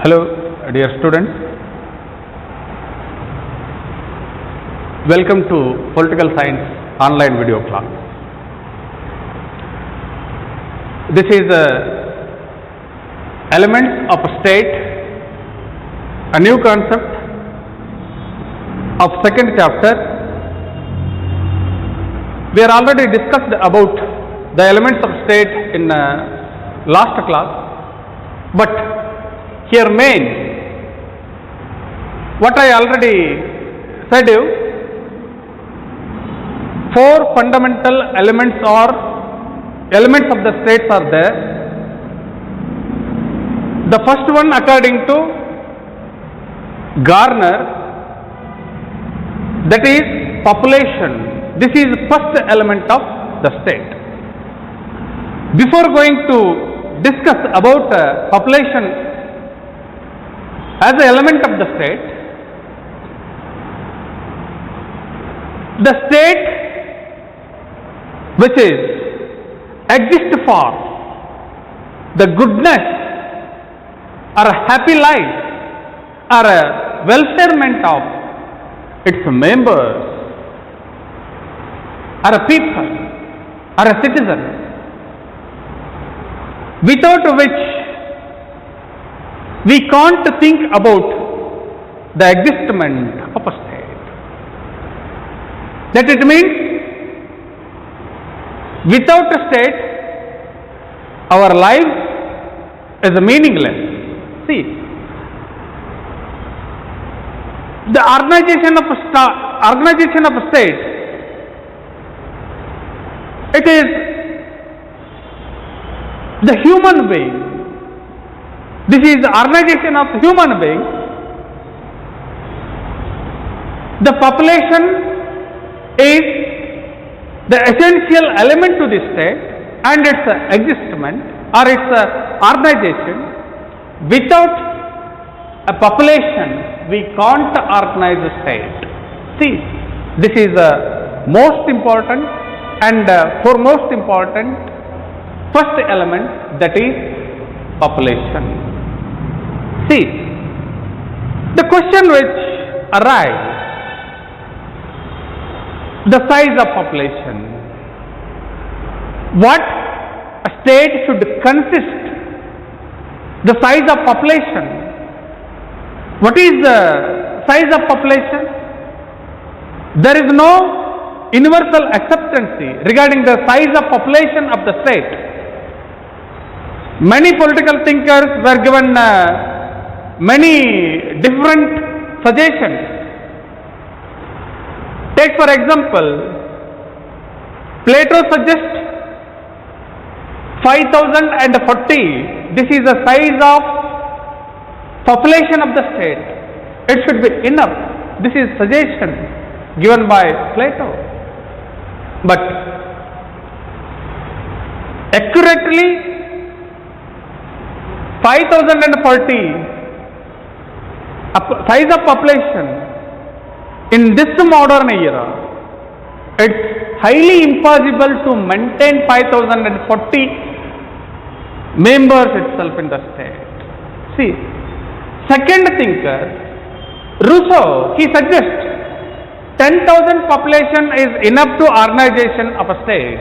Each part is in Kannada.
Hello, dear students. Welcome to Political Science online video class. This is elements of a state, a new concept of second chapter. We are already discussed about the elements of state in last class, but here main, what I already said you, four fundamental elements or elements of the states are there. The first one, according to Garner, that is population. This is first element of the state. Before going to discuss about population as an element of the state which is exist for the goodness or a happy life or a welfarement of its members or a people or a citizen, without which we can't think about the existence of a state. That it means without a state our life is meaningless. See, the organization of a state, it is the human being. This is the organization of human being. The population is the essential element to this state and its existence or its organization. Without a population, we can't organize a state. See, this is the most important and foremost important first element, that is population. See, the question which arises, the size of population. What a state should consist, the size of population. What is the size of population? There is no universal acceptance regarding the size of population of the state. Many political thinkers were given many different suggestions. Take for example, Plato suggests 5040. This is the size of population of the state. It should be enough. This is suggestion given by Plato. But accurately 5040 size of population in this modern era, it's highly impossible to maintain 5040 members itself in the state. See, second thinker, Rousseau, he suggests 10,000 population is enough to organization of a state.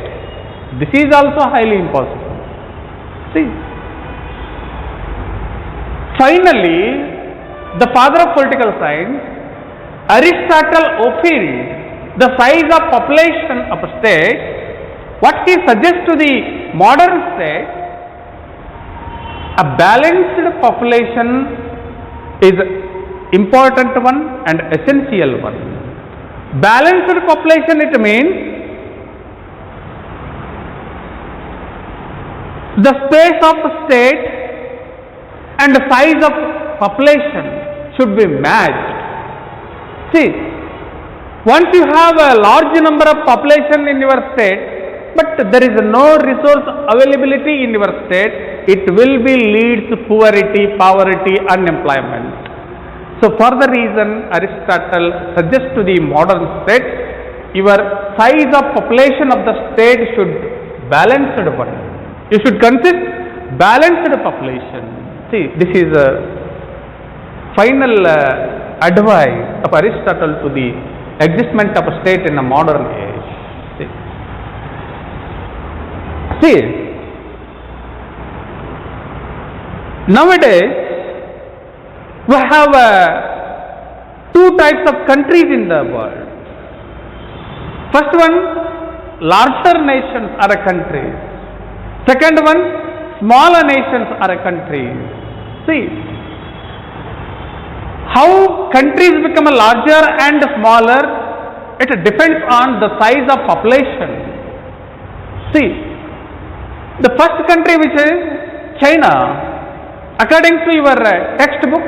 This is also highly impossible. See, finally, the father of political science, Aristotle opined the size of population of a state. What he suggests to the modern state, a balanced population is important one and essential one. Balanced population, it means the space of a state and the size of population should be matched. See, once you have a large number of population in your state, but there is no resource availability in your state, it will be leads to poverty, unemployment. So for the reason, Aristotle suggests to the modern state, your size of population of the state should balanced one. You should consist balanced population. See, this is final advice of Aristotle to the existence of a state in a modern age. See, nowadays we have two types of countries in the world. First one, larger nations are a country. Second one, smaller nations are a country. See, how countries become larger and smaller, it depends on the size of population. See, the first country, which is China, according to your textbook,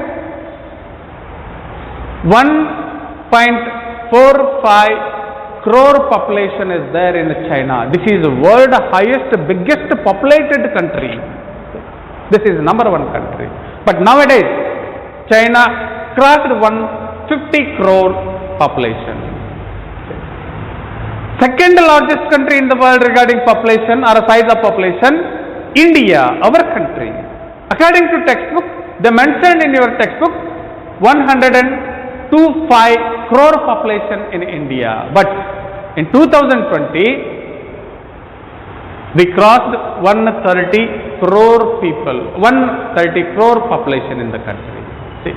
1.45 crore population is there in China. This is the world highest, biggest populated country. This is number one country. But nowadays, China crossed 150 crore population. Second largest country in the world regarding population or size of population, India, our country. According to textbook, they mentioned in your textbook 125 crore population in India. But in 2020, we crossed 130 crore people, 130 crore population in the country. See.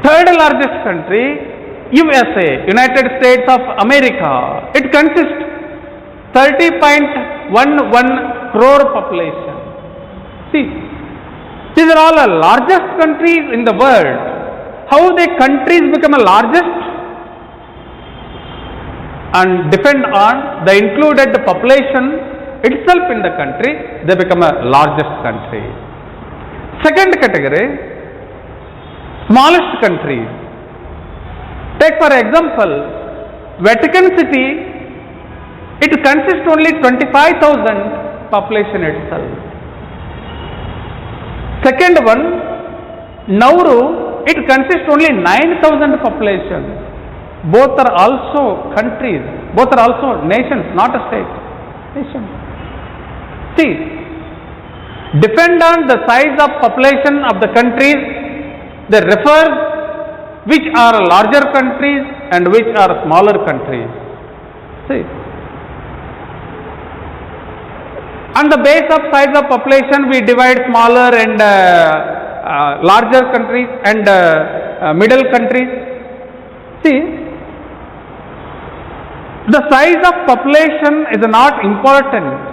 Third largest country, USA, United States of America. It consists 30.11 crore population. See, these are all the largest countries in the world. How the countries become the largest? And depend on the included population itself in the country, they become a largest country. Second category, smallest countries. Take for example, Vatican City, it consists only 25,000 population itself. Second one, Nauru, it consists only 9,000 population. Both are also countries, both are also nations, not a state. Nation. See, depend on the size of population of the countries, they refer which are larger countries and which are smaller countries. See, on the base of size of population, we divide smaller and larger countries and middle countries. See, the size of population is not important.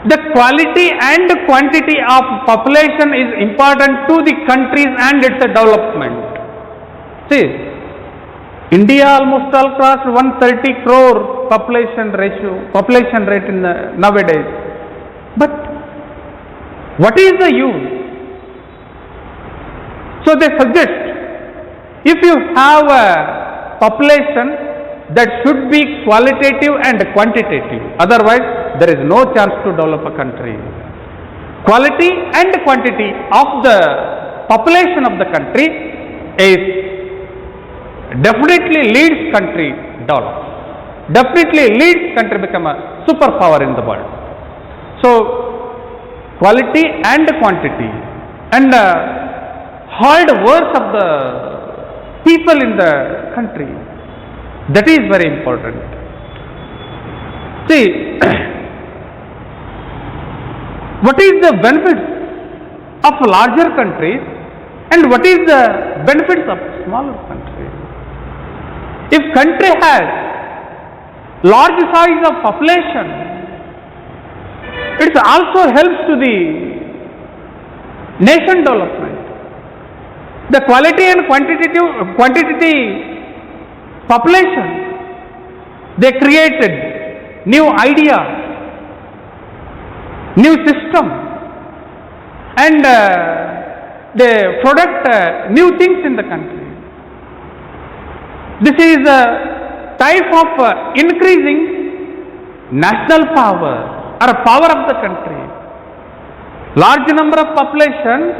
The quality and quantity of population is important to the countries and its development. See, India almost all crossed 130 crore population rate in nowadays. But what is the use? So they suggest, if you have a population, that should be qualitative and quantitative. Otherwise, there is no chance to develop a country. Quality and quantity of the population of the country is definitely leads country develop. Definitely leads country become a superpower in the world. So, quality and quantity and hard work of the people in the country, that is very important. See, what is the benefits of larger countries and what is the benefits of smaller countries? If country has large size of population, it also helps to the nation development. The quality and quantity population, they created new ideas, new system, and they product new things in the country. This is a type of increasing national power or power of the country. Large number of population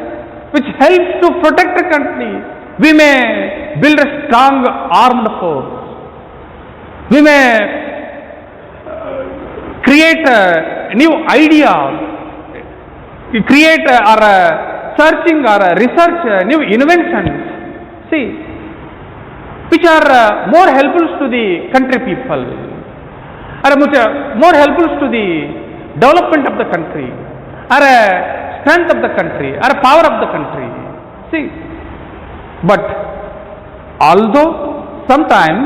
which helps to protect the country. We may build a strong armed force. We may create a new idea create or searching or research new inventions, see, which are more helpful to the country people, or more helpful to the development of the country, or strength of the country, or power of the country. See, but although sometimes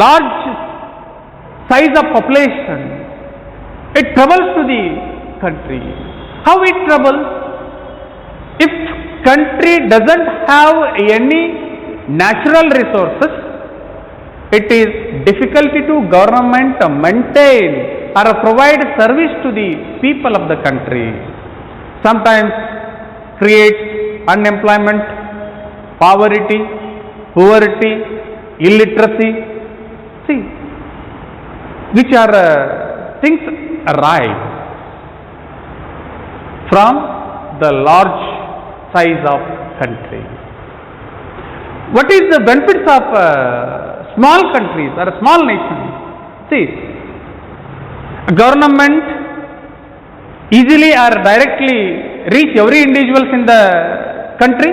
large size of population, it troubles to the country. How it troubles? If country doesn't have any natural resources, it is difficulty to government to maintain or provide service to the people of the country. Sometimes create unemployment, poverty, illiteracy. See, which are things arise from the large size of country. What is the benefits of small countries or small nations? See, government easily or directly reach every individuals in the country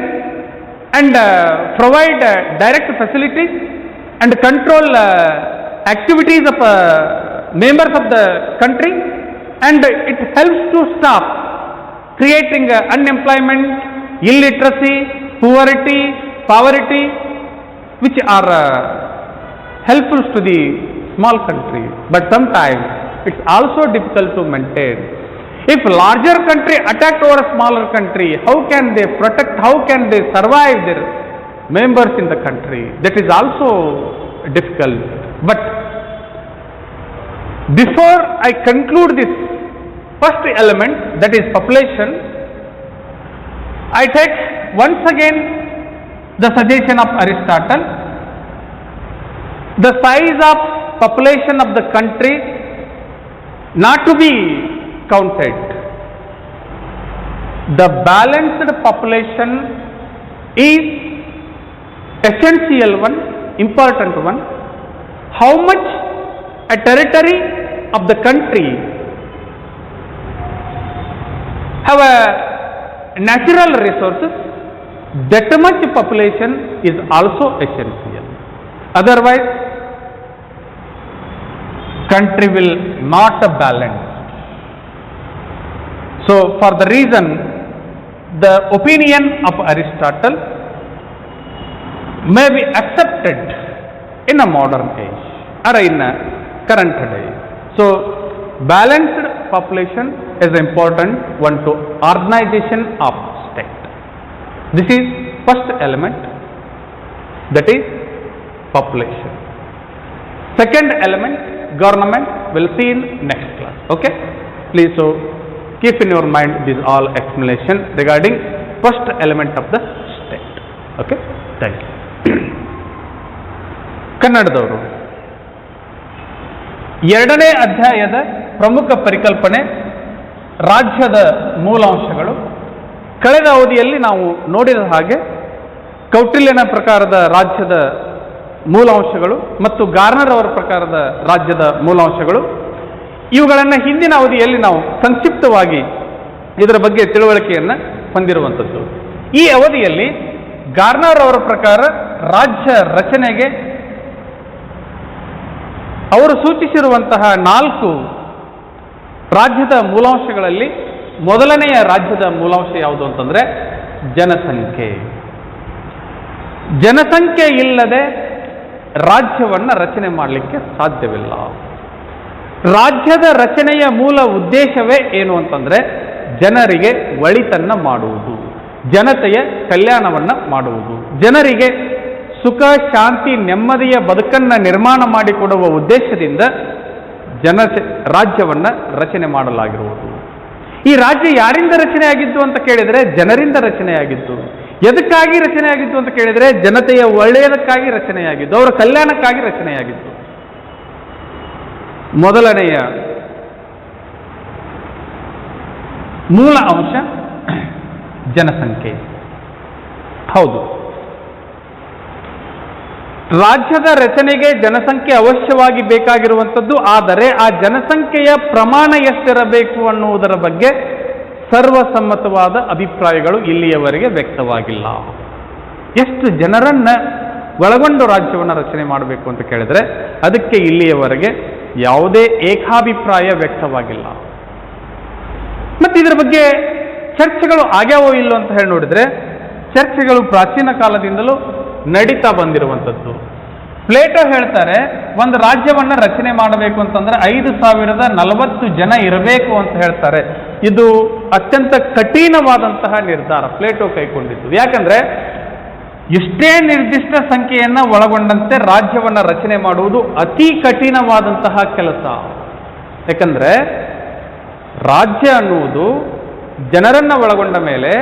and provide direct facilities and control activities of members of the country, and it helps to stop creating unemployment, illiteracy, poverty, which are helpful to the small country. But sometimes it's also difficult to maintain. If larger country attack over a smaller country, how can they protect, how can they survive their members in the country? That is also difficult. But before I conclude this first element, that is population, I take once again the suggestion of Aristotle. The size of population of the country not to be counted. The balanced population is essential one, important one. How much a territory of the country have a natural resources, that much population is also essential. Otherwise, country will not balance. So, for the reason, the opinion of Aristotle may be accepted in a modern age or in a current day. So, balanced population is important one to organization of state. This is first element, that is population. Second element, government, will see in next class. Okay, please, so keep in your mind this all explanation regarding first element of the state. Okay, thank you. ಕನ್ನಡದವರು ಎರಡನೇ ಅಧ್ಯಾಯದ ಪ್ರಮುಖ ಪರಿಕಲ್ಪನೆ ರಾಜ್ಯದ ಮೂಲಾಂಶಗಳು. ಕಳೆದ ಅವಧಿಯಲ್ಲಿ ನಾವು ನೋಡಿದ ಹಾಗೆ ಕೌಟಿಲ್ಯನ ಪ್ರಕಾರದ ರಾಜ್ಯದ ಮೂಲಾಂಶಗಳು ಮತ್ತು ಗಾರ್ನರ್ ಅವರ ಪ್ರಕಾರದ ರಾಜ್ಯದ ಮೂಲಾಂಶಗಳು, ಇವುಗಳನ್ನು ಹಿಂದಿನ ಅವಧಿಯಲ್ಲಿ ನಾವು ಸಂಕ್ಷಿಪ್ತವಾಗಿ ಇದರ ಬಗ್ಗೆ ತಿಳುವಳಿಕೆಯನ್ನು ಹೊಂದಿರುವಂಥದ್ದು. ಈ ಅವಧಿಯಲ್ಲಿ ಗಾರ್ನರ್ ಅವರ ಪ್ರಕಾರ ರಾಜ್ಯ ರಚನೆಗೆ ಅವರು ಸೂಚಿಸಿರುವಂತಹ 4 ರಾಜ್ಯದ ಮೂಲಾಂಶಗಳಲ್ಲಿ ಮೊದಲನೆಯ ರಾಜ್ಯದ ಮೂಲಾಂಶ ಯಾವುದು ಅಂತಂದ್ರೆ ಜನಸಂಖ್ಯೆ. ಜನಸಂಖ್ಯೆ ಇಲ್ಲದೆ ರಾಜ್ಯವನ್ನು ರಚನೆ ಮಾಡಲಿಕ್ಕೆ ಸಾಧ್ಯವಿಲ್ಲ. ರಾಜ್ಯದ ರಚನೆಯ ಮೂಲ ಉದ್ದೇಶವೇ ಏನು ಅಂತಂದ್ರೆ ಜನರಿಗೆ ಒಳಿತನ್ನ ಮಾಡುವುದು, ಜನತೆಯ ಕಲ್ಯಾಣವನ್ನ ಮಾಡುವುದು, ಜನರಿಗೆ ಸುಖ ಶಾಂತಿ ನೆಮ್ಮದಿಯ ಬದುಕನ್ನು ನಿರ್ಮಾಣ ಮಾಡಿಕೊಡುವ ಉದ್ದೇಶದಿಂದ ರಾಜ್ಯವನ್ನ ರಚನೆ ಮಾಡಲಾಗಿರುವುದು. ಈ ರಾಜ್ಯ ಯಾರಿಂದ ರಚನೆಯಾಗಿದ್ದು ಅಂತ ಕೇಳಿದರೆ ಜನರಿಂದ ರಚನೆಯಾಗಿದ್ದು. ಎದಕ್ಕಾಗಿ ರಚನೆಯಾಗಿದ್ದು ಅಂತ ಕೇಳಿದರೆ ಜನತೆಯ ಒಳ್ಳೆಯದಕ್ಕಾಗಿ ರಚನೆಯಾಗಿದ್ದು, ಅವರ ಕಲ್ಯಾಣಕ್ಕಾಗಿ ರಚನೆಯಾಗಿದ್ದು. ಮೊದಲನೆಯ ಮೂಲ ಅಂಶ ಜನಸಂಖ್ಯೆ. ಹೌದು, ರಾಜ್ಯದ ರಚನೆಗೆ ಜನಸಂಖ್ಯೆ ಅವಶ್ಯವಾಗಿ ಬೇಕಾಗಿರುವಂಥದ್ದು. ಆದರೆ ಆ ಜನಸಂಖ್ಯೆಯ ಪ್ರಮಾಣ ಎಷ್ಟಿರಬೇಕು ಅನ್ನುವುದರ ಬಗ್ಗೆ ಸರ್ವಸಮ್ಮತವಾದ ಅಭಿಪ್ರಾಯಗಳು ಇಲ್ಲಿಯವರೆಗೆ ವ್ಯಕ್ತವಾಗಿಲ್ಲ. ಎಷ್ಟು ಜನರನ್ನ ಒಳಗೊಂಡು ರಾಜ್ಯವನ್ನು ರಚನೆ ಮಾಡಬೇಕು ಅಂತ ಕೇಳಿದ್ರೆ ಅದಕ್ಕೆ ಇಲ್ಲಿಯವರೆಗೆ ಯಾವುದೇ ಏಕಾಭಿಪ್ರಾಯ ವ್ಯಕ್ತವಾಗಿಲ್ಲ. ಮತ್ತೆ ಇದರ ಬಗ್ಗೆ ಚರ್ಚೆಗಳು ಆಗ್ಯಾವೋ ಇಲ್ಲೋ ಅಂತ ಹೇಳಿ ನೋಡಿದ್ರೆ ಚರ್ಚೆಗಳು ಪ್ರಾಚೀನ ಕಾಲದಿಂದಲೂ ನಡೀತಾ ಬಂದಿರುವಂಥದ್ದು. ಪ್ಲೇಟೋ ಹೇಳ್ತಾರೆ, ಒಂದು ರಾಜ್ಯವನ್ನು ರಚನೆ ಮಾಡಬೇಕು ಅಂತಂದ್ರೆ 5040 ಜನ ಇರಬೇಕು ಅಂತ ಹೇಳ್ತಾರೆ. ಇದು ಅತ್ಯಂತ ಕಠಿಣವಾದಂತಹ ನಿರ್ಧಾರ ಪ್ಲೇಟೋ ಕೈಗೊಂಡಿದ್ದು. ಯಾಕಂದ್ರೆ ಇಷ್ಟೇ ನಿರ್ದಿಷ್ಟ ಸಂಖ್ಯೆಯನ್ನ ಒಳಗೊಂಡಂತೆ ರಾಜ್ಯವನ್ನು ರಚನೆ ಮಾಡುವುದು ಅತಿ ಕಠಿಣವಾದಂತಹ ಕೆಲಸ. ಯಾಕಂದ್ರೆ ರಾಜ್ಯ ಅನ್ನುವುದು ಜನರನ್ನ ಒಳಗೊಂಡ ಮೇಲೆ,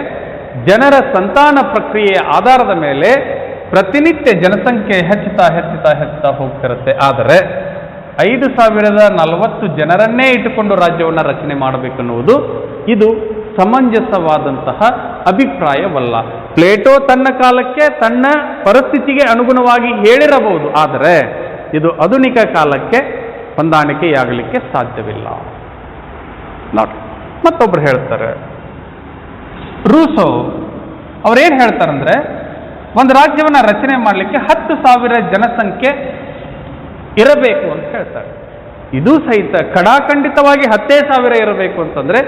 ಜನರ ಸಂತಾನ ಪ್ರಕ್ರಿಯೆಯ ಆಧಾರದ ಮೇಲೆ ಪ್ರತಿನಿತ್ಯ ಜನಸಂಖ್ಯೆ ಹೆಚ್ಚುತ್ತಾ ಹೋಗ್ತಿರುತ್ತೆ. ಆದರೆ 5040 ಜನರನ್ನೇ ಇಟ್ಟುಕೊಂಡು ರಾಜ್ಯವನ್ನು ರಚನೆ ಮಾಡಬೇಕನ್ನುವುದು ಇದು ಸಮಂಜಸವಾದಂತಹ ಅಭಿಪ್ರಾಯವಲ್ಲ. ಪ್ಲೇಟೋ ತನ್ನ ಕಾಲಕ್ಕೆ ತನ್ನ ಪರಿಸ್ಥಿತಿಗೆ ಅನುಗುಣವಾಗಿ ಹೇಳಿರಬಹುದು, ಆದರೆ ಇದು ಆಧುನಿಕ ಕಾಲಕ್ಕೆ ಹೊಂದಾಣಿಕೆಯಾಗಲಿಕ್ಕೆ ಸಾಧ್ಯವಿಲ್ಲ. ಮತ್ತೊಬ್ರು ಹೇಳ್ತಾರೆ, ರೂಸೋ ಅವ್ರೇನು ಹೇಳ್ತಾರಂದ್ರೆ, ಒಂದು ರಾಜ್ಯವನ್ನು ರಚನೆ ಮಾಡಲಿಕ್ಕೆ 10,000 ಜನಸಂಖ್ಯೆ ಇರಬೇಕು ಅಂತ ಹೇಳ್ತಾರೆ. ಇದು ಸಹಿತ ಕಡಾಖಂಡಿತವಾಗಿ 10,000 ಇರಬೇಕು ಅಂತಂದ್ರೆ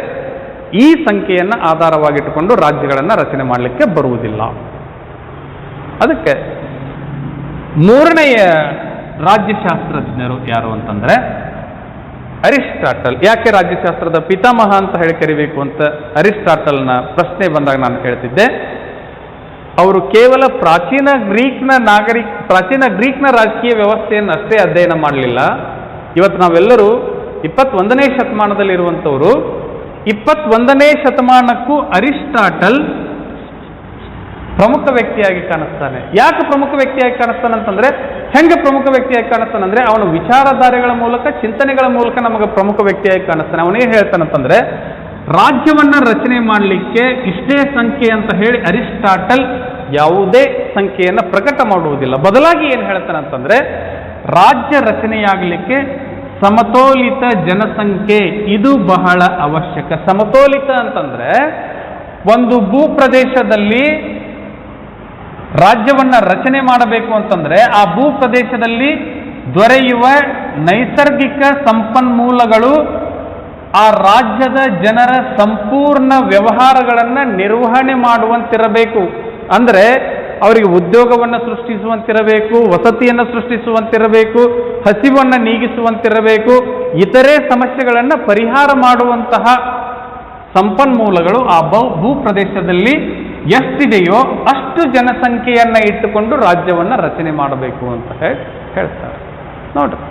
ಈ ಸಂಖ್ಯೆಯನ್ನು ಆಧಾರವಾಗಿಟ್ಟುಕೊಂಡು ರಾಜ್ಯಗಳನ್ನು ರಚನೆ ಮಾಡಲಿಕ್ಕೆ ಬರುವುದಿಲ್ಲ. ಅದಕ್ಕೆ ಮೂರನೆಯ ರಾಜ್ಯಶಾಸ್ತ್ರಜ್ಞರು ಯಾರು ಅಂತಂದ್ರೆ ಅರಿಸ್ಟಾಟಲ್. ಯಾಕೆ ರಾಜ್ಯಶಾಸ್ತ್ರದ ಪಿತಾಮಹ ಅಂತ ಹೇಳಿ ಕರಿಬೇಕು ಅಂತ ಅರಿಸ್ಟಾಟಲ್ನ ಪ್ರಶ್ನೆ ಬಂದಾಗ ನಾನು ಹೇಳ್ತಿದ್ದೆ, ಅವರು ಕೇವಲ ಪ್ರಾಚೀನ ಗ್ರೀಕ್ನ ರಾಜಕೀಯ ವ್ಯವಸ್ಥೆಯನ್ನು ಅಷ್ಟೇ ಅಧ್ಯಯನ ಮಾಡಲಿಲ್ಲ. ಇವತ್ತು ನಾವೆಲ್ಲರೂ 21ನೇ ಶತಮಾನದಲ್ಲಿರುವಂಥವರು. 21ನೇ ಶತಮಾನಕ್ಕೂ ಅರಿಸ್ಟಾಟಲ್ ಪ್ರಮುಖ ವ್ಯಕ್ತಿಯಾಗಿ ಕಾಣಿಸ್ತಾನೆ. ಯಾಕೆ ಪ್ರಮುಖ ವ್ಯಕ್ತಿಯಾಗಿ ಕಾಣಿಸ್ತಾನೆ ಅಂತಂದ್ರೆ, ಹೆಂಗೆ ಪ್ರಮುಖ ವ್ಯಕ್ತಿಯಾಗಿ ಕಾಣಿಸ್ತಾನೆ ಅಂದ್ರೆ ಅವನ ವಿಚಾರಧಾರೆಗಳ ಮೂಲಕ, ಚಿಂತನೆಗಳ ಮೂಲಕ ನಮಗೆ ಪ್ರಮುಖ ವ್ಯಕ್ತಿಯಾಗಿ ಕಾಣಿಸ್ತಾನೆ. ಅವನೇನು ಹೇಳ್ತಾನಂತಂದ್ರೆ, ರಾಜ್ಯವನ್ನ ರಚನೆ ಮಾಡಲಿಕ್ಕೆ ಇಷ್ಟೇ ಸಂಖ್ಯೆ ಅಂತ ಹೇಳಿ ಅರಿಸ್ಟಾಟಲ್ ಯಾವುದೇ ಸಂಖ್ಯೆಯನ್ನು ಪ್ರಕಟ ಮಾಡುವುದಿಲ್ಲ. ಬದಲಾಗಿ ಏನು ಹೇಳ್ತಾನಂತಂದ್ರೆ, ರಾಜ್ಯ ರಚನೆಯಾಗಲಿಕ್ಕೆ ಸಮತೋಲಿತ ಜನಸಂಖ್ಯೆ ಇದು ಬಹಳ ಅವಶ್ಯಕ. ಸಮತೋಲಿತ ಅಂತಂದ್ರೆ ಒಂದು ಭೂಪ್ರದೇಶದಲ್ಲಿ ರಾಜ್ಯವನ್ನ ರಚನೆ ಮಾಡಬೇಕು ಅಂತಂದ್ರೆ ಆ ಭೂಪ್ರದೇಶದಲ್ಲಿ ದೊರೆಯುವ ನೈಸರ್ಗಿಕ ಸಂಪನ್ಮೂಲಗಳು ಆ ರಾಜ್ಯದ ಜನರ ಸಂಪೂರ್ಣ ವ್ಯವಹಾರಗಳನ್ನು ನಿರ್ವಹಣೆ ಮಾಡುವಂತಿರಬೇಕು. ಅಂದರೆ ಅವರಿಗೆ ಉದ್ಯೋಗವನ್ನು ಸೃಷ್ಟಿಸುವಂತಿರಬೇಕು, ವಸತಿಯನ್ನು ಸೃಷ್ಟಿಸುವಂತಿರಬೇಕು, ಹಸಿವನ್ನು ನೀಗಿಸುವಂತಿರಬೇಕು, ಇತರೆ ಸಮಸ್ಯೆಗಳನ್ನು ಪರಿಹಾರ ಮಾಡುವಂತಹ ಸಂಪನ್ಮೂಲಗಳು ಆ ಭೂಪ್ರದೇಶದಲ್ಲಿ ಎಷ್ಟಿದೆಯೋ ಅಷ್ಟು ಜನಸಂಖ್ಯೆಯನ್ನು ಇಟ್ಟುಕೊಂಡು ರಾಜ್ಯವನ್ನು ರಚನೆ ಮಾಡಬೇಕು ಅಂತ ಹೇಳ್ತಾರೆ. ನೋಡ್ರಿ,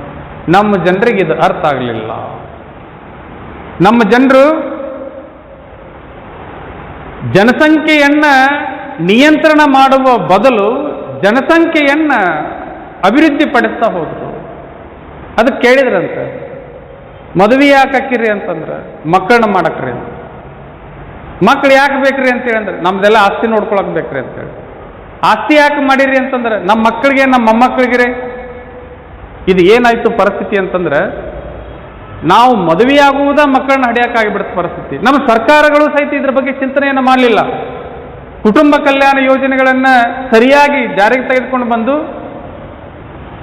ನಮ್ಮ ಜನರಿಗೆ ಇದು ಅರ್ಥ ಆಗಲಿಲ್ಲ. ನಮ್ಮ ಜನರು ಜನಸಂಖ್ಯೆಯನ್ನ ನಿಯಂತ್ರಣ ಮಾಡುವ ಬದಲು ಜನಸಂಖ್ಯೆಯನ್ನ ಅಭಿವೃದ್ಧಿ ಪಡಿಸ್ತಾ ಹೋದ್ರು. ಅದಕ್ಕೆ ಕೇಳಿದ್ರಂತೆ, ಮದುವೆ ಯಾಕೆ ಹಾಕಿರಿ ಅಂತಂದ್ರೆ ಮಕ್ಕಳನ್ನ ಮಾಡಕ್ರಿ ಅಂತ. ಮಕ್ಳು ಯಾಕೆ ಬೇಕ್ರಿ ಅಂತೇಳಿ ಅಂದ್ರೆ ನಮ್ದೆಲ್ಲ ಆಸ್ತಿ ನೋಡ್ಕೊಳಕ್ ಬೇಕ್ರಿ ಅಂತೇಳಿ. ಆಸ್ತಿ ಯಾಕೆ ಮಾಡಿರಿ ಅಂತಂದ್ರೆ ನಮ್ಮ ಮಕ್ಕಳಿಗೆ, ನಮ್ಮ ಮೊಮ್ಮಕ್ಕಳಿಗೆ. ಇದು ಏನಾಯ್ತು ಪರಿಸ್ಥಿತಿ ಅಂತಂದ್ರೆ, ನಾವು ಮದುವೆಯಾಗುವುದ ಮಕ್ಕಳನ್ನ ಹಡಿಯಕ್ಕಾಗಿಬಿಡುತ್ತೆ ಪರಿಸ್ಥಿತಿ. ನಮ್ಮ ಸರ್ಕಾರಗಳು ಸಹಿತ ಇದ್ರ ಬಗ್ಗೆ ಚಿಂತನೆಯನ್ನು ಮಾಡಲಿಲ್ಲ. ಕುಟುಂಬ ಕಲ್ಯಾಣ ಯೋಜನೆಗಳನ್ನು ಸರಿಯಾಗಿ ಜಾರಿಗೆ ತೆಗೆದುಕೊಂಡು ಬಂದು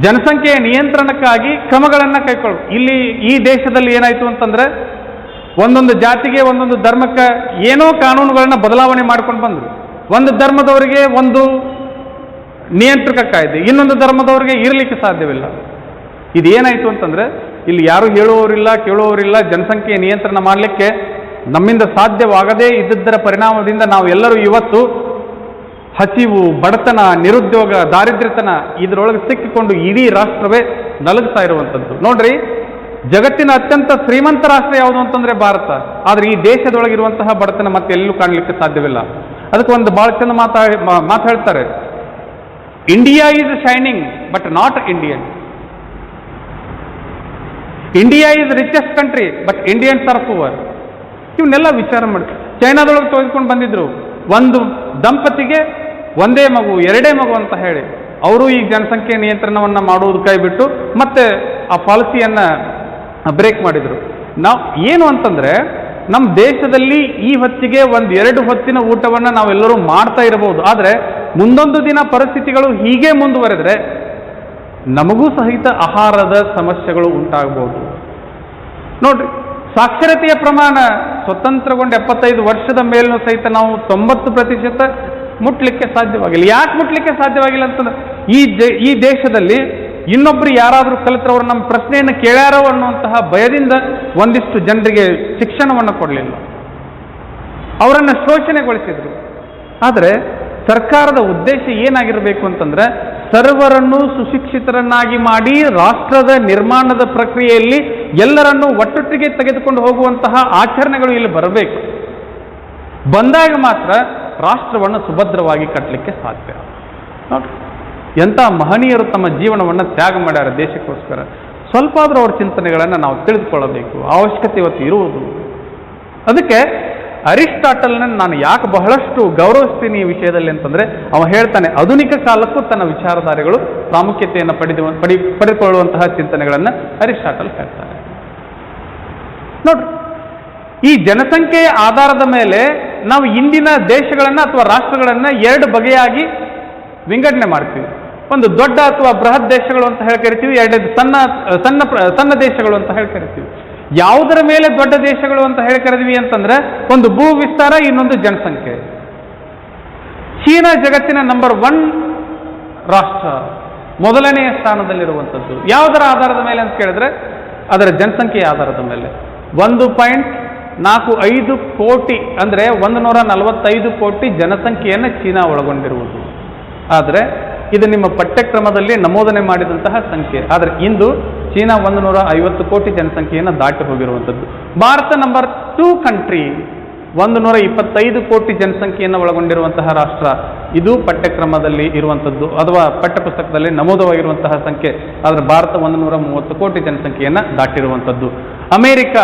ಜನಸಂಖ್ಯೆಯ ನಿಯಂತ್ರಣಕ್ಕಾಗಿ ಕ್ರಮಗಳನ್ನು ಕೈಗೊಳ್ಳು. ಇಲ್ಲಿ ಈ ದೇಶದಲ್ಲಿ ಏನಾಯ್ತು ಅಂತಂದ್ರೆ, ಒಂದೊಂದು ಜಾತಿಗೆ, ಒಂದೊಂದು ಧರ್ಮಕ್ಕೆ ಏನೋ ಕಾನೂನುಗಳನ್ನು ಬದಲಾವಣೆ ಮಾಡ್ಕೊಂಡು ಬಂದರು. ಒಂದು ಧರ್ಮದವರಿಗೆ ಒಂದು ನಿಯಂತ್ರಕ ಕಾಯ್ದೆ, ಇನ್ನೊಂದು ಧರ್ಮದವರಿಗೆ ಇರಲಿಕ್ಕೆ ಸಾಧ್ಯವಿಲ್ಲ. ಇದು ಏನಾಯ್ತು ಅಂತಂದ್ರೆ, ಇಲ್ಲಿ ಯಾರು ಹೇಳುವವರಿಲ್ಲ, ಕೇಳುವವರಿಲ್ಲ. ಜನಸಂಖ್ಯೆಯ ನಿಯಂತ್ರಣ ಮಾಡಲಿಕ್ಕೆ ನಮ್ಮಿಂದ ಸಾಧ್ಯವಾಗದೇ ಇದ್ದದ್ದರ ಪರಿಣಾಮದಿಂದ ನಾವು ಎಲ್ಲರೂ ಇವತ್ತು ಹಸಿವು, ಬಡತನ, ನಿರುದ್ಯೋಗ, ದಾರಿದ್ರ್ಯತನ ಇದರೊಳಗೆ ಸಿಕ್ಕಿಕೊಂಡು ಇಡೀ ರಾಷ್ಟ್ರವೇ ನಲುಗ್ತಾ ಇರುವಂಥದ್ದು. ನೋಡ್ರಿ, ಜಗತ್ತಿನ ಅತ್ಯಂತ ಶ್ರೀಮಂತ ರಾಷ್ಟ್ರ ಯಾವುದು ಅಂತಂದ್ರೆ ಭಾರತ. ಆದರೆ ಈ ದೇಶದೊಳಗಿರುವಂತಹ ಬಡತನ ಮತ್ತೆ ಎಲ್ಲೂ ಕಾಣಲಿಕ್ಕೆ ಸಾಧ್ಯವಿಲ್ಲ. ಅದಕ್ಕೆ ಒಂದು ಬಹಳ ಚಂದ ಮಾತು ಹೇಳ್ತಾರೆ, India is shining but not Indian. India is richest country but Indians are poor. ಇವನ್ನೆಲ್ಲ ವಿಚಾರ ಮಾಡಿ ಚೈನಾದೊಳಗೆ ತೆಗೆದುಕೊಂಡು ಬಂದಿದ್ರು. ಒಂದು ದಂಪತಿಗೆ ಒಂದೇ ಮಗು, ಎರಡೇ ಮಗು ಅಂತ ಹೇಳಿ ಅವರು ಈ ಜನಸಂಖ್ಯೆ ನಿಯಂತ್ರಣವನ್ನು ಮಾಡುವುದು ಕೈಬಿಟ್ಟು ಮತ್ತೆ ಆ ಪಾಲಿಸಿಯನ್ನು ಬ್ರೇಕ್ ಮಾಡಿದರು. ನಾವು ಏನು ಅಂತಂದರೆ, ನಮ್ಮ ದೇಶದಲ್ಲಿ ಈ ಹೊತ್ತಿಗೆ 1-2 ಹೊತ್ತಿನ ಊಟವನ್ನು ನಾವೆಲ್ಲರೂ ಮಾಡ್ತಾ ಇರಬಹುದು. ಆದರೆ ಮುಂದೊಂದು ದಿನ ಪರಿಸ್ಥಿತಿಗಳು ಹೀಗೆ ಮುಂದುವರೆದರೆ ನಮಗೂ ಸಹಿತ ಆಹಾರದ ಸಮಸ್ಯೆಗಳು ಉಂಟಾಗಬಹುದು. ನೋಡ್ರಿ, ಸಾಕ್ಷರತೆಯ ಪ್ರಮಾಣ ಸ್ವತಂತ್ರಗೊಂಡು 75 ವರ್ಷದ ಮೇಲೂ ಸಹಿತ ನಾವು 90% ಮುಟ್ಲಿಕ್ಕೆ ಸಾಧ್ಯವಾಗಿಲ್ಲ. ಯಾಕೆ ಮುಟ್ಲಿಕ್ಕೆ ಸಾಧ್ಯವಾಗಿಲ್ಲ ಅಂತಂದ್ರೆ, ಈ ದೇಶದಲ್ಲಿ ಇನ್ನೊಬ್ರು ಯಾರಾದರೂ ಕಲಿತರವರು ನಮ್ಮ ಪ್ರಶ್ನೆಯನ್ನು ಕೇಳ್ಯಾರೋ ಅನ್ನುವಂತಹ ಭಯದಿಂದ ಒಂದಿಷ್ಟು ಜನರಿಗೆ ಶಿಕ್ಷಣವನ್ನು ಕೊಡಲಿಲ್ಲ, ಅವರನ್ನು ಶೋಷಣೆಗೊಳಿಸಿದ್ರು. ಆದರೆ ಸರ್ಕಾರದ ಉದ್ದೇಶ ಏನಾಗಿರಬೇಕು ಅಂತಂದ್ರೆ, ಸರ್ವರನ್ನು ಸುಶಿಕ್ಷಿತರನ್ನಾಗಿ ಮಾಡಿ ರಾಷ್ಟ್ರದ ನಿರ್ಮಾಣದ ಪ್ರಕ್ರಿಯೆಯಲ್ಲಿ ಎಲ್ಲರನ್ನೂ ಒಟ್ಟೊಟ್ಟಿಗೆ ತೆಗೆದುಕೊಂಡು ಹೋಗುವಂತಹ ಆಚರಣೆಗಳು ಇಲ್ಲಿ ಬರಬೇಕು. ಬಂದಾಗ ಮಾತ್ರ ರಾಷ್ಟ್ರವನ್ನು ಸುಭದ್ರವಾಗಿ ಕಟ್ಟಲಿಕ್ಕೆ ಸಾಧ್ಯ. ನೋಡಿ, ಎಂಥ ಮಹನೀಯರು ತಮ್ಮ ಜೀವನವನ್ನು ತ್ಯಾಗ ಮಾಡ್ಯಾರ ದೇಶಕ್ಕೋಸ್ಕರ. ಸ್ವಲ್ಪ ಆದರೂ ಅವ್ರ ಚಿಂತನೆಗಳನ್ನು ನಾವು ತಿಳಿದುಕೊಳ್ಳಬೇಕು, ಅವಶ್ಯಕತೆ ಇವತ್ತು ಇರುವುದು. ಅದಕ್ಕೆ ಅರಿಸ್ಟಾಟಲ್ನನ್ನು ನಾನು ಯಾಕೆ ಬಹಳಷ್ಟು ಗೌರವಿಸ್ತೀನಿ ಈ ವಿಷಯದಲ್ಲಿ ಅಂತಂದರೆ, ಅವ ಹೇಳ್ತಾನೆ, ಆಧುನಿಕ ಕಾಲಕ್ಕೂ ತನ್ನ ವಿಚಾರಧಾರೆಗಳು ಪ್ರಾಮುಖ್ಯತೆಯನ್ನು ಪಡೆದುಕೊಳ್ಳುವಂತಹ ಚಿಂತನೆಗಳನ್ನು ಅರಿಸ್ಟಾಟಲ್ ಹೇಳ್ತಾರೆ. ನೋಡ್ರಿ, ಈ ಜನಸಂಖ್ಯೆಯ ಆಧಾರದ ಮೇಲೆ ನಾವು ಇಂದಿನ ದೇಶಗಳನ್ನು ಅಥವಾ ರಾಷ್ಟ್ರಗಳನ್ನು 2 ಬಗೆಯಾಗಿ ವಿಂಗಡಣೆ ಮಾಡ್ತೀವಿ. ಒಂದು ದೊಡ್ಡ ಅಥವಾ ಬೃಹತ್ ದೇಶಗಳು ಅಂತ ಹೇಳಿ ಕರಿತೀವಿ, 2 ಸಣ್ಣ ದೇಶಗಳು ಅಂತ ಹೇಳಿ ಕರಿತೀವಿ. ಯಾವುದರ ಮೇಲೆ ದೊಡ್ಡ ದೇಶಗಳು ಅಂತ ಹೇಳಿ ಕರೆದ್ವಿ ಅಂತಂದ್ರೆ, ಒಂದು ಭೂ ವಿಸ್ತಾರ, ಇನ್ನೊಂದು ಜನಸಂಖ್ಯೆ. ಚೀನಾ ಜಗತ್ತಿನ ನಂಬರ್ 1 ರಾಷ್ಟ್ರ, ಮೊದಲನೆಯ ಸ್ಥಾನದಲ್ಲಿರುವಂಥದ್ದು. ಯಾವುದರ ಆಧಾರದ ಮೇಲೆ ಅಂತ ಕೇಳಿದ್ರೆ, ಅದರ ಜನಸಂಖ್ಯೆಯ ಆಧಾರದ ಮೇಲೆ. 1.45 ಕೋಟಿ ಅಂದರೆ 145 ಕೋಟಿ ಜನಸಂಖ್ಯೆಯನ್ನು ಚೀನಾ ಒಳಗೊಂಡಿರುವುದು. ಆದರೆ ಇದು ನಿಮ್ಮ ಪಠ್ಯಕ್ರಮದಲ್ಲಿ ನಮೂದನೆ ಮಾಡಿದಂತಹ ಸಂಖ್ಯೆ. ಆದರೆ ಇಂದು ಚೀನಾ 150 ಕೋಟಿ ಜನಸಂಖ್ಯೆಯನ್ನು ದಾಟಿ ಹೋಗಿರುವಂಥದ್ದು. ಭಾರತ ನಂಬರ್ 2 ಕಂಟ್ರಿ, 125 ಕೋಟಿ ಜನಸಂಖ್ಯೆಯನ್ನು ಒಳಗೊಂಡಿರುವಂತಹ ರಾಷ್ಟ್ರ. ಇದು ಪಠ್ಯಕ್ರಮದಲ್ಲಿ ಇರುವಂಥದ್ದು ಅಥವಾ ಪಠ್ಯಪುಸ್ತಕದಲ್ಲಿ ನಮೂದವಾಗಿರುವಂತಹ ಸಂಖ್ಯೆ. ಆದರೆ ಭಾರತ 130 ಕೋಟಿ ಜನಸಂಖ್ಯೆಯನ್ನು ದಾಟಿರುವಂಥದ್ದು. ಅಮೆರಿಕ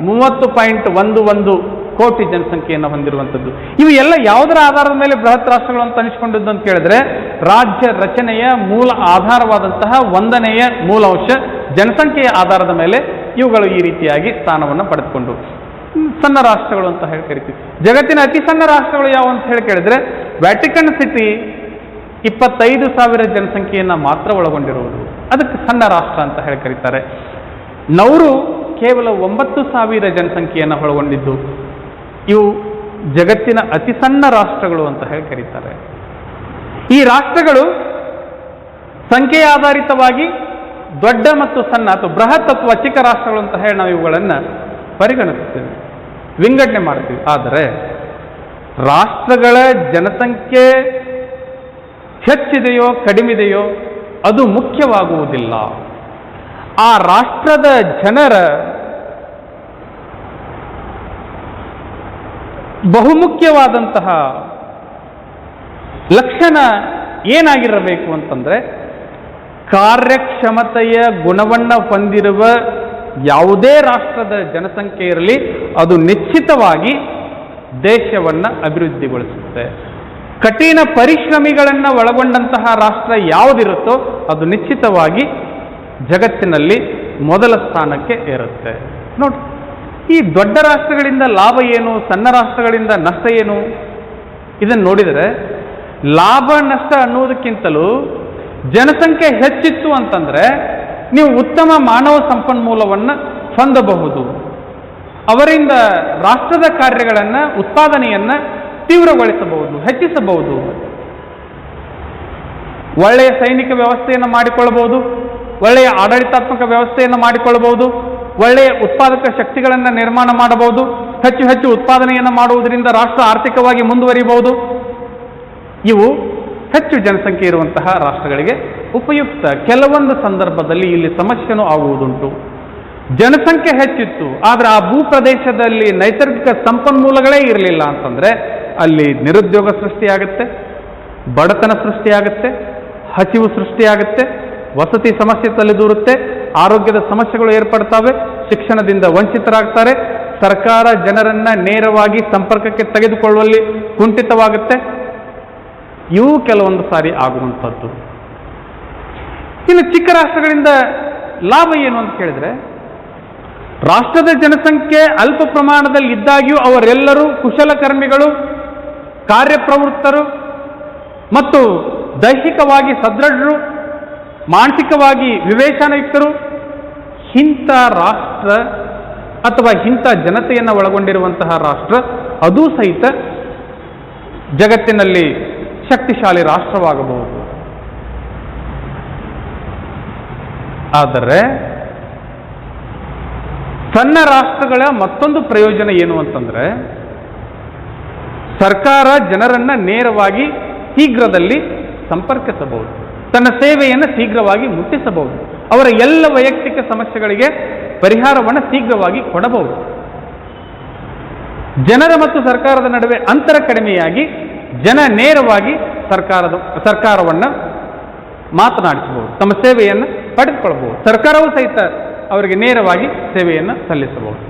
30.11 ಕೋಟಿ ಜನಸಂಖ್ಯೆಯನ್ನು ಹೊಂದಿರುವಂಥದ್ದು. ಇವು ಎಲ್ಲ ಯಾವುದರ ಆಧಾರದ ಮೇಲೆ ಬೃಹತ್ ರಾಷ್ಟ್ರಗಳು ಅಂತ ಅನಿಸ್ಕೊಂಡಿದ್ದು ಅಂತ ಕೇಳಿದ್ರೆ, ರಾಜ್ಯ ರಚನೆಯ ಮೂಲ ಆಧಾರವಾದಂತಹ 1ನೆಯ ಮೂಲಾಂಶ ಜನಸಂಖ್ಯೆಯ ಆಧಾರದ ಮೇಲೆ ಇವುಗಳು ಈ ರೀತಿಯಾಗಿ ಸ್ಥಾನವನ್ನು ಪಡೆದುಕೊಂಡು ಸಣ್ಣ ರಾಷ್ಟ್ರಗಳು ಅಂತ ಹೇಳಿ ಕರಿತೀವಿ. ಜಗತ್ತಿನ ಅತಿ ಸಣ್ಣ ರಾಷ್ಟ್ರಗಳು ಯಾವ ಅಂತ ಹೇಳಿ ಕೇಳಿದ್ರೆ, ವ್ಯಾಟಿಕನ್ ಸಿಟಿ 25,000 ಜನಸಂಖ್ಯೆಯನ್ನು ಮಾತ್ರ ಒಳಗೊಂಡಿರುವುದು, ಅದಕ್ಕೆ ಸಣ್ಣ ರಾಷ್ಟ್ರ ಅಂತ ಹೇಳಿ ಕರೀತಾರೆ. ನೌರು ಕೇವಲ 9,000 ಜನಸಂಖ್ಯೆಯನ್ನು ಒಳಗೊಂಡಿದ್ದು. ಇವು ಜಗತ್ತಿನ ಅತಿ ಸಣ್ಣ ರಾಷ್ಟ್ರಗಳು ಅಂತ ಹೇಳಿ ಕರೀತಾರೆ. ಈ ರಾಷ್ಟ್ರಗಳು ಸಂಖ್ಯೆಯ ಆಧಾರಿತವಾಗಿ ದೊಡ್ಡ ಮತ್ತು ಸಣ್ಣ ಅಥವಾ ಬೃಹತ್ ಅಥವಾ ಚಿಕ್ಕ ರಾಷ್ಟ್ರಗಳು ಅಂತ ಹೇಳಿ ನಾವು ಇವುಗಳನ್ನು ಪರಿಗಣಿಸುತ್ತೇವೆ, ವಿಂಗಡಣೆ ಮಾಡ್ತೀವಿ. ಆದರೆ ರಾಷ್ಟ್ರಗಳ ಜನಸಂಖ್ಯೆ ಹೆಚ್ಚಿದೆಯೋ ಕಡಿಮೆದೆಯೋ ಅದು ಮುಖ್ಯವಾಗುವುದಿಲ್ಲ. ಆ ರಾಷ್ಟ್ರದ ಜನರ ಬಹುಮುಖ್ಯವಾದಂತಹ ಲಕ್ಷಣ ಏನಾಗಿರಬೇಕು ಅಂತಂದ್ರೆ, ಕಾರ್ಯಕ್ಷಮತೆಯ ಗುಣವನ್ನು ಹೊಂದಿರುವ ಯಾವುದೇ ರಾಷ್ಟ್ರದ ಜನಸಂಖ್ಯೆ ಇರಲಿ, ಅದು ನಿಶ್ಚಿತವಾಗಿ ದೇಶವನ್ನು ಅಭಿವೃದ್ಧಿಗೊಳಿಸುತ್ತೆ. ಕಠಿಣ ಪರಿಶ್ರಮಿಗಳನ್ನು ಒಳಗೊಂಡಂತಹ ರಾಷ್ಟ್ರ ಯಾವುದಿರುತ್ತೋ ಅದು ನಿಶ್ಚಿತವಾಗಿ ಜಗತ್ತಿನಲ್ಲಿ ಮೊದಲ ಸ್ಥಾನಕ್ಕೆ ಏರುತ್ತೆ. ನೋಡಿ, ಈ ದೊಡ್ಡ ರಾಷ್ಟ್ರಗಳಿಂದ ಲಾಭ ಏನು, ಸಣ್ಣ ರಾಷ್ಟ್ರಗಳಿಂದ ನಷ್ಟ ಏನು, ಇದನ್ನು ನೋಡಿದರೆ ಲಾಭ ನಷ್ಟ ಅನ್ನುವುದಕ್ಕಿಂತಲೂ ಜನಸಂಖ್ಯೆ ಹೆಚ್ಚಿತ್ತು ಅಂತಂದರೆ ನೀವು ಉತ್ತಮ ಮಾನವ ಸಂಪನ್ಮೂಲವನ್ನು ಹೊಂದಬಹುದು. ಅವರಿಂದ ರಾಷ್ಟ್ರದ ಕಾರ್ಯಗಳನ್ನು, ಉತ್ಪಾದನೆಯನ್ನು ತೀವ್ರಗೊಳಿಸಬಹುದು, ಹೆಚ್ಚಿಸಬಹುದು. ಒಳ್ಳೆಯ ಸೈನಿಕ ವ್ಯವಸ್ಥೆಯನ್ನು ಮಾಡಿಕೊಳ್ಳಬಹುದು, ಒಳ್ಳೆಯ ಆಡಳಿತಾತ್ಮಕ ವ್ಯವಸ್ಥೆಯನ್ನು ಮಾಡಿಕೊಳ್ಳಬಹುದು, ಒಳ್ಳೆಯ ಉತ್ಪಾದಕ ಶಕ್ತಿಗಳನ್ನು ನಿರ್ಮಾಣ ಮಾಡಬಹುದು, ಹೆಚ್ಚು ಹೆಚ್ಚು ಉತ್ಪಾದನೆಯನ್ನು ಮಾಡುವುದರಿಂದ ರಾಷ್ಟ್ರ ಆರ್ಥಿಕವಾಗಿ ಮುಂದುವರಿಯಬಹುದು. ಇವು ಹೆಚ್ಚು ಜನಸಂಖ್ಯೆ ಇರುವಂತಹ ರಾಷ್ಟ್ರಗಳಿಗೆ ಉಪಯುಕ್ತ. ಕೆಲವೊಂದು ಸಂದರ್ಭದಲ್ಲಿ ಇಲ್ಲಿ ಸಮಸ್ಯೆನೂ ಆಗುವುದುಂಟು. ಜನಸಂಖ್ಯೆ ಹೆಚ್ಚಿತ್ತು, ಆದರೆ ಆ ಭೂಪ್ರದೇಶದಲ್ಲಿ ನೈಸರ್ಗಿಕ ಸಂಪನ್ಮೂಲಗಳೇ ಇರಲಿಲ್ಲ ಅಂತಂದರೆ ಅಲ್ಲಿ ನಿರುದ್ಯೋಗ ಸೃಷ್ಟಿಯಾಗುತ್ತೆ, ಬಡತನ ಸೃಷ್ಟಿಯಾಗುತ್ತೆ, ಹಸಿವು ಸೃಷ್ಟಿಯಾಗುತ್ತೆ, ವಸತಿ ಸಮಸ್ಯೆ ತಲೆದೂರುತ್ತೆ, ಆರೋಗ್ಯದ ಸಮಸ್ಯೆಗಳು ಏರ್ಪಡ್ತವೆ, ಶಿಕ್ಷಣದಿಂದ ವಂಚಿತರಾಗ್ತಾರೆ, ಸರ್ಕಾರ ಜನರನ್ನ ನೇರವಾಗಿ ಸಂಪರ್ಕಕ್ಕೆ ತೆಗೆದುಕೊಳ್ಳುವಲ್ಲಿ ಕುಂಠಿತವಾಗುತ್ತೆ. ಇವು ಕೆಲವೊಂದು ಸಾರಿ ಆಗುವಂಥದ್ದು. ಇನ್ನು ಚಿಕ್ಕ ರಾಷ್ಟ್ರಗಳಿಂದ ಲಾಭ ಏನು ಅಂತ ಕೇಳಿದ್ರೆ, ರಾಷ್ಟ್ರದ ಜನಸಂಖ್ಯೆ ಅಲ್ಪ ಪ್ರಮಾಣದಲ್ಲಿ ಇದ್ದಾಗ್ಯೂ ಅವರೆಲ್ಲರೂ ಕುಶಲಕರ್ಮಿಗಳು, ಕಾರ್ಯಪ್ರವೃತ್ತರು ಮತ್ತು ದೈಹಿಕವಾಗಿ ಸದೃಢರು, ಮಾನಸಿಕವಾಗಿ ವಿವೇಚನಯುಕ್ತರು. ಇಂಥ ರಾಷ್ಟ್ರ ಅಥವಾ ಇಂಥ ಜನತೆಯನ್ನು ಒಳಗೊಂಡಿರುವಂತಹ ರಾಷ್ಟ್ರ ಅದೂ ಸಹಿತ ಜಗತ್ತಿನಲ್ಲಿ ಶಕ್ತಿಶಾಲಿ ರಾಷ್ಟ್ರವಾಗಬಹುದು. ಆದರೆ ಸಣ್ಣ ರಾಷ್ಟ್ರಗಳ ಮತ್ತೊಂದು ಪ್ರಯೋಜನ ಏನು ಅಂತಂದ್ರೆ, ಸರ್ಕಾರ ಜನರನ್ನ ನೇರವಾಗಿ ಶೀಘ್ರದಲ್ಲಿ ಸಂಪರ್ಕಿಸಬಹುದು, ತನ್ನ ಸೇವೆಯನ್ನು ಶೀಘ್ರವಾಗಿ ಮುಟ್ಟಿಸಬಹುದು, ಅವರ ಎಲ್ಲ ವೈಯಕ್ತಿಕ ಸಮಸ್ಯೆಗಳಿಗೆ ಪರಿಹಾರವನ್ನು ಶೀಘ್ರವಾಗಿ ಕೊಡಬಹುದು. ಜನರ ಮತ್ತು ಸರ್ಕಾರದ ನಡುವೆ ಅಂತರ ಕಡಿಮೆಯಾಗಿ ಜನ ನೇರವಾಗಿ ಸರ್ಕಾರವನ್ನು ಮಾತನಾಡಿಸಬಹುದು, ತಮ್ಮ ಸೇವೆಯನ್ನು ಪಡೆದುಕೊಳ್ಳಬಹುದು. ಸರ್ಕಾರವೂ ಸಹಿತ ಅವರಿಗೆ ನೇರವಾಗಿ ಸೇವೆಯನ್ನು ಸಲ್ಲಿಸಬಹುದು.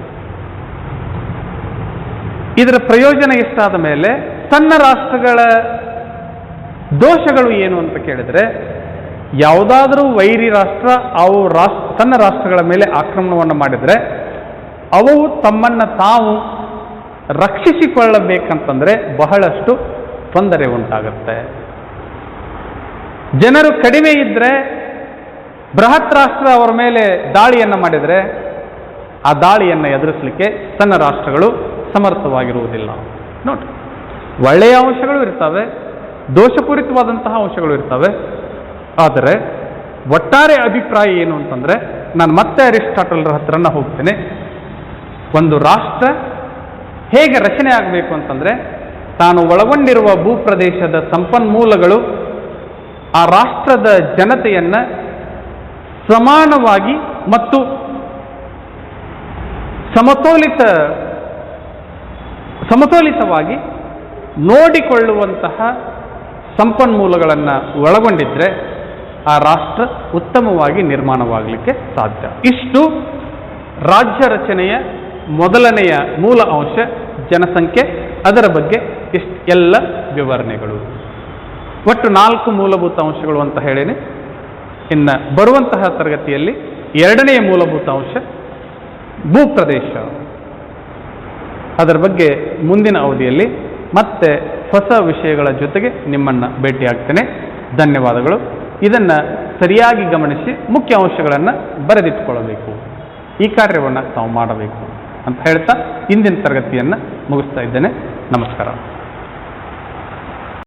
ಇದರ ಪ್ರಯೋಜನ ಎಷ್ಟಾದ ಮೇಲೆ ಸಣ್ಣ ರಾಷ್ಟ್ರಗಳ ದೋಷಗಳು ಏನು ಅಂತ ಕೇಳಿದ್ರೆ, ಯಾವುದಾದರೂ ವೈರಿ ರಾಷ್ಟ್ರ ಅವು ಸಣ್ಣ ರಾಷ್ಟ್ರಗಳ ಮೇಲೆ ಆಕ್ರಮಣವನ್ನು ಮಾಡಿದರೆ ಅವು ತಮ್ಮನ್ನು ತಾವು ರಕ್ಷಿಸಿಕೊಳ್ಳಬೇಕಂತಂದ್ರೆ ಬಹಳಷ್ಟು ತೊಂದರೆ ಉಂಟಾಗುತ್ತೆ. ಜನರು ಕಡಿಮೆ ಇದ್ದರೆ ಬೃಹತ್ ರಾಷ್ಟ್ರ ಅವರ ಮೇಲೆ ದಾಳಿಯನ್ನು ಮಾಡಿದರೆ ಆ ದಾಳಿಯನ್ನು ಎದುರಿಸಲಿಕ್ಕೆ ಸಣ್ಣ ರಾಷ್ಟ್ರಗಳು ಸಮರ್ಥವಾಗಿರುವುದಿಲ್ಲ. ನೋಡಿ, ಒಳ್ಳೆಯ ಅಂಶಗಳು ಇರ್ತವೆ, ದೋಷಪೂರಿತವಾದಂತಹ ಅಂಶಗಳು ಇರ್ತವೆ. ಆದರೆ ಒಟ್ಟಾರೆ ಅಭಿಪ್ರಾಯ ಏನು ಅಂತಂದ್ರೆ, ನಾನು ಮತ್ತೆ ಅರಿಸ್ಟಾಟಲ್ರ ಹತ್ರನ ಹೋಗ್ತೇನೆ. ಒಂದು ರಾಷ್ಟ್ರ ಹೇಗೆ ರಚನೆ ಆಗಬೇಕು ಅಂತಂದ್ರೆ, ತಾನು ಒಳಗೊಂಡಿರುವ ಭೂಪ್ರದೇಶದ ಸಂಪನ್ಮೂಲಗಳು ಆ ರಾಷ್ಟ್ರದ ಜನತೆಯನ್ನ ಸಮಾನವಾಗಿ ಮತ್ತು ಸಮತೋಲಿತವಾಗಿ ನೋಡಿಕೊಳ್ಳುವಂತಹ ಸಂಪನ್ಮೂಲಗಳನ್ನು ಒಳಗೊಂಡಿದ್ರೆ ಆ ರಾಷ್ಟ್ರ ಉತ್ತಮವಾಗಿ ನಿರ್ಮಾಣವಾಗಲಿಕ್ಕೆ ಸಾಧ್ಯ. ಇಷ್ಟು ರಾಜ್ಯ ರಚನೆಯ ಮೊದಲನೆಯ ಮೂಲ ಅಂಶ ಜನಸಂಖ್ಯೆ. ಅದರ ಬಗ್ಗೆ ಎಲ್ಲ ವಿವರಣೆಗಳು, ಒಟ್ಟು 4 ಮೂಲಭೂತ ಅಂಶಗಳು ಅಂತ ಹೇಳೇನೆ. ಇನ್ನು ಬರುವಂತಹ ತರಗತಿಯಲ್ಲಿ ಎರಡನೆಯ ಮೂಲಭೂತ ಅಂಶ ಭೂಪ್ರದೇಶ. ಅದರ ಬಗ್ಗೆ ಮುಂದಿನ ಅವಧಿಯಲ್ಲಿ ಮತ್ತೆ ಹೊಸ ವಿಷಯಗಳ ಜೊತೆಗೆ ನಿಮ್ಮನ್ನು ಭೇಟಿಯಾಗ್ತೇನೆ. ಧನ್ಯವಾದಗಳು. ಇದನ್ನು ಸರಿಯಾಗಿ ಗಮನಿಸಿ ಮುಖ್ಯ ಅಂಶಗಳನ್ನು ಬರೆದಿಟ್ಟುಕೊಳ್ಳಬೇಕು. ಈ ಕಾರ್ಯವನ್ನು ತಾವು ಮಾಡಬೇಕು ಅಂತ ಹೇಳ್ತಾ ಇಂದಿನ ತರಗತಿಯನ್ನು ಮುಗಿಸ್ತಾ ಇದ್ದೇನೆ. ನಮಸ್ಕಾರ.